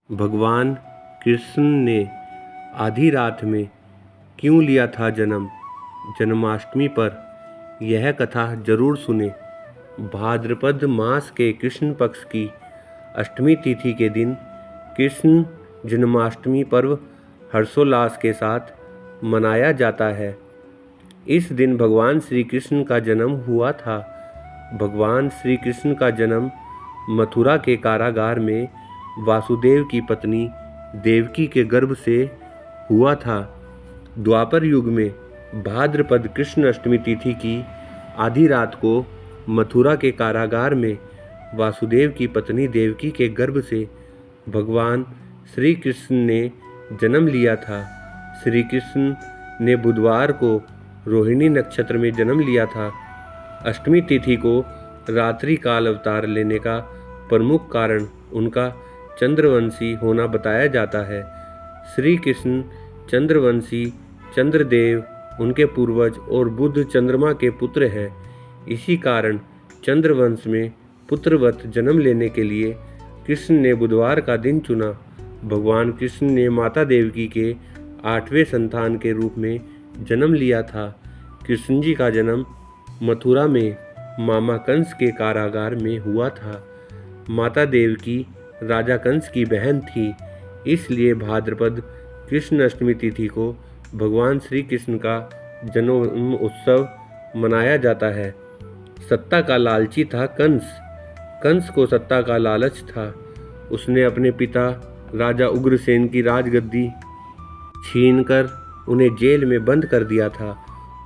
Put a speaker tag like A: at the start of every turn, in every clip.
A: भगवान कृष्ण ने आधी रात में क्यों लिया था जन्म जन्माष्टमी पर, यह कथा जरूर सुने। भाद्रपद मास के कृष्ण पक्ष की अष्टमी तिथि के दिन कृष्ण जन्माष्टमी पर्व हर्षोल्लास के साथ मनाया जाता है। इस दिन भगवान श्री कृष्ण का जन्म हुआ था। भगवान श्री कृष्ण का जन्म मथुरा के कारागार में वासुदेव की पत्नी देवकी के गर्भ से हुआ था। द्वापर युग में भाद्रपद कृष्ण अष्टमी तिथि की आधी रात को मथुरा के कारागार में वासुदेव की पत्नी देवकी के गर्भ से भगवान श्री कृष्ण ने जन्म लिया था। श्री कृष्ण ने बुधवार को रोहिणी नक्षत्र में जन्म लिया था। अष्टमी तिथि को रात्रि काल अवतार लेने का प्रमुख कारण उनका चंद्रवंशी होना बताया जाता है। श्री कृष्ण चंद्रवंशी, चंद्रदेव उनके पूर्वज और बुध चंद्रमा के पुत्र हैं। इसी कारण चंद्रवंश में पुत्रवत जन्म लेने के लिए कृष्ण ने बुधवार का दिन चुना। भगवान कृष्ण ने माता देवकी के 8वें संतान के रूप में जन्म लिया था। कृष्ण जी का जन्म मथुरा में मामा कंस के कारागार में हुआ था। माता देवकी राजा कंस की बहन थी, इसलिए भाद्रपद कृष्ण अष्टमी तिथि को भगवान श्री कृष्ण का जन्म उत्सव मनाया जाता है। सत्ता का लालची था कंस। कंस को सत्ता का लालच था। उसने अपने पिता राजा उग्रसेन की राजगद्दी छीनकर उन्हें जेल में बंद कर दिया था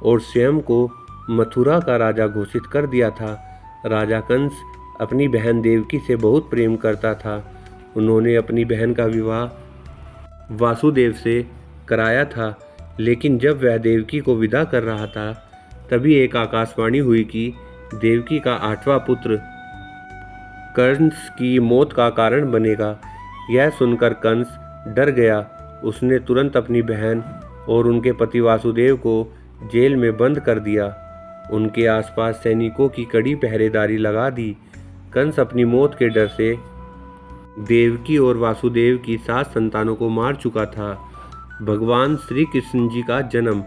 A: और स्वयं को मथुरा का राजा घोषित कर दिया था। राजा कंस अपनी बहन देवकी से बहुत प्रेम करता था। उन्होंने अपनी बहन का विवाह वासुदेव से कराया था, लेकिन जब वह देवकी को विदा कर रहा था तभी एक आकाशवाणी हुई कि देवकी का 8वां पुत्र कंस की मौत का कारण बनेगा। यह सुनकर कंस डर गया। उसने तुरंत अपनी बहन और उनके पति वासुदेव को जेल में बंद कर दिया। उनके आसपास सैनिकों की कड़ी पहरेदारी लगा दी। कंस अपनी मौत के डर से देवकी और वासुदेव की 7 संतानों को मार चुका था। भगवान श्री कृष्ण जी का जन्म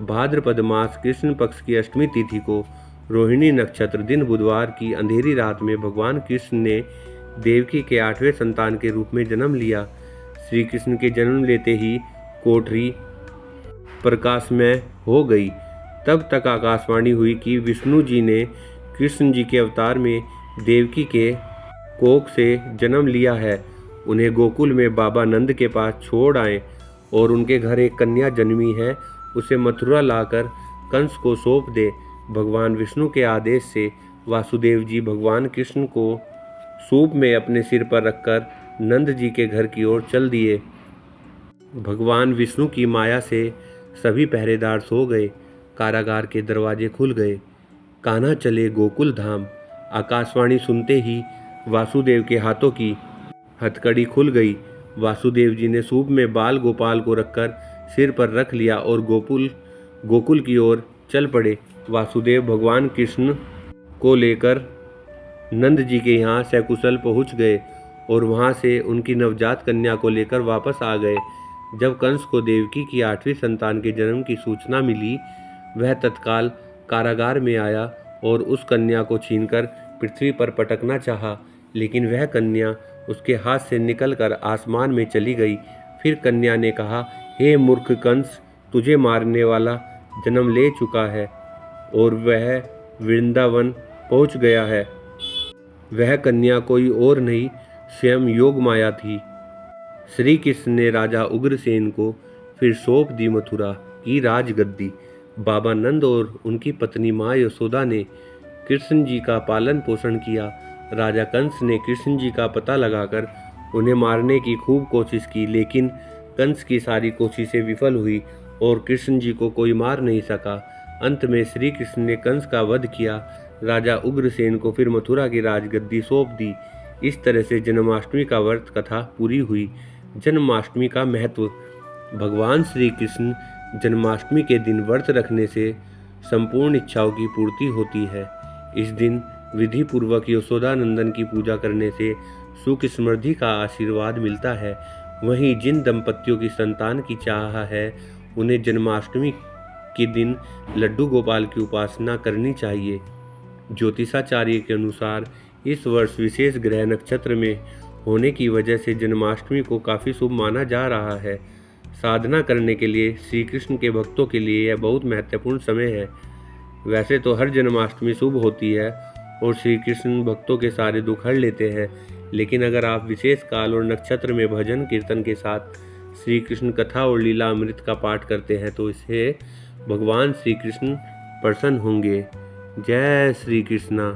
A: भाद्रपद मास कृष्ण पक्ष की अष्टमी तिथि को रोहिणी नक्षत्र दिन बुधवार की अंधेरी रात में भगवान कृष्ण ने देवकी के 8वें संतान के रूप में जन्म लिया। श्री कृष्ण के जन्म लेते ही कोठरी प्रकाशमय हो गई। तब तक आकाशवाणी हुई कि विष्णु जी ने कृष्ण जी के अवतार में देवकी के कोख से जन्म लिया है। उन्हें गोकुल में बाबा नंद के पास छोड़ आए और उनके घर एक कन्या जन्मी है, उसे मथुरा लाकर कंस को सौंप दे। भगवान विष्णु के आदेश से वासुदेव जी भगवान कृष्ण को सूप में अपने सिर पर रखकर नंद जी के घर की ओर चल दिए। भगवान विष्णु की माया से सभी पहरेदार सो गए। कारागार के दरवाजे खुल गए। कान्हा चले गोकुल धाम। आकाशवाणी सुनते ही वासुदेव के हाथों की हथकड़ी खुल गई। वासुदेव जी ने सूप में बाल गोपाल को रखकर सिर पर रख लिया और गोकुल की ओर चल पड़े। वासुदेव भगवान कृष्ण को लेकर नंद जी के यहाँ सकुशल पहुँच गए और वहाँ से उनकी नवजात कन्या को लेकर वापस आ गए। जब कंस को देवकी की 8वीं संतान के जन्म की सूचना मिली, वह तत्काल कारागार में आया और उस कन्या को छीनकर पृथ्वी पर पटकना चाहा, लेकिन वह कन्या उसके हाथ से निकलकर आसमान में चली गई। फिर कन्या ने कहा, हे मूर्ख कंस, तुझे मारने वाला जन्म ले चुका है और वह वृंदावन पहुंच गया है। वह कन्या कोई और नहीं, स्वयं योग माया थी। श्री कृष्ण ने राजा उग्रसेन को फिर सौंप दी मथुरा की राजगद्दी। बाबा नंद और उनकी पत्नी माँ यशोदा ने कृष्ण जी का पालन पोषण किया। राजा कंस ने कृष्ण जी का पता लगाकर उन्हें मारने की खूब कोशिश की, लेकिन कंस की सारी कोशिशें विफल हुई और कृष्ण जी को कोई मार नहीं सका। अंत में श्री कृष्ण ने कंस का वध किया। राजा उग्रसेन को फिर मथुरा की राजगद्दी सौंप दी। इस तरह से जन्माष्टमी का व्रत कथा पूरी हुई। जन्माष्टमी का महत्व। भगवान श्री कृष्ण जन्माष्टमी के दिन व्रत रखने से संपूर्ण इच्छाओं की पूर्ति होती है। इस दिन विधि पूर्वक यशोदा नंदन की पूजा करने से सुख समृद्धि का आशीर्वाद मिलता है। वहीं जिन दंपतियों की संतान की चाह है उन्हें जन्माष्टमी के दिन लड्डू गोपाल की उपासना करनी चाहिए। ज्योतिषाचार्य के अनुसार इस वर्ष विशेष ग्रह नक्षत्र में होने की वजह से जन्माष्टमी को काफ़ी शुभ माना जा रहा है। साधना करने के लिए श्री कृष्ण के भक्तों के लिए यह बहुत महत्वपूर्ण समय है। वैसे तो हर जन्माष्टमी शुभ होती है और श्री कृष्ण भक्तों के सारे दुख हर लेते हैं, लेकिन अगर आप विशेष काल और नक्षत्र में भजन कीर्तन के साथ श्री कृष्ण कथा और लीला अमृत का पाठ करते हैं तो इससे भगवान श्री कृष्ण प्रसन्न होंगे। जय श्री कृष्णा।